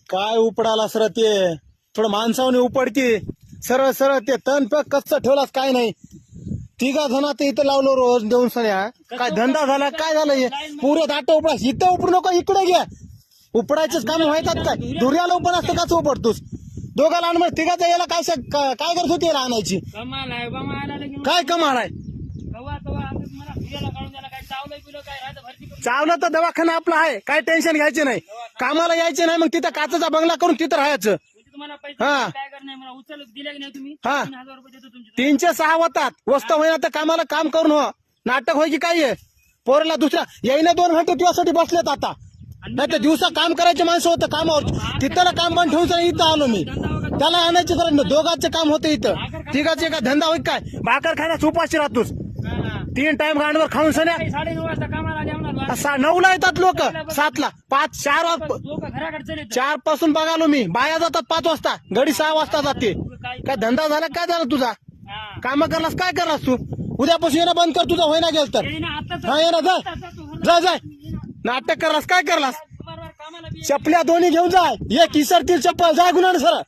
काय उपडाला सर ते थोडं माणसावने उपडकी सरळ सरळ ते तण पे कच्च ठेवलास काय नाही. तिघा जणात इथं लावलो रोज देऊन सण्या काय धंदा झाला काय झालं पुरे दाट उपडास इथं उपडू नको इकडे घ्या. उपडायचंच काम व्हायचं काय धुर्याला उपड असतं काच उपडतोस दोघा लहान मग तिघाचा याला काय करत होती आणायची काय कमाल आहे. चावलं तर दवाखाना आपला आहे काय टेन्शन घ्यायचे नाही कामाला यायचे नाही मग तिथं काचेचा बंगला करून तिथं राहायचं. हा 306 होतात वस्त होईना तर कामाला काम करून हो नाटक होय की काय आहे पोरला दुसऱ्या येईना 2 घंटे तुझ्यासाठी बसलेत आता नाही तर दिवसा काम करायचे माणसं होतं कामावर तिथं काम बंद ठेवून इथं आलो मी त्याला आणायचे तर दोघांचे काम होतं इथं तिघाचे का धंदा होईल काय भाकर खायला उपाशी राहतोस 3 टाइम गांडवर खाऊन सण्या 9ला येतात लोक 7ला 5 4 पासून बघालो मी बाया जातात 5 वाजता घडी 6 वाजता जाते काय धंदा झाला काय झाला तुझा काम करलास काय करलास तू उद्यापासून येणं बंद कर तुझा होईना गेल तर हा ये ना जा जाय नाटक करलास काय करलास चपल्या दोन्ही घेऊन जाय एक इसरतील चप्पल जाय गुन्हा सर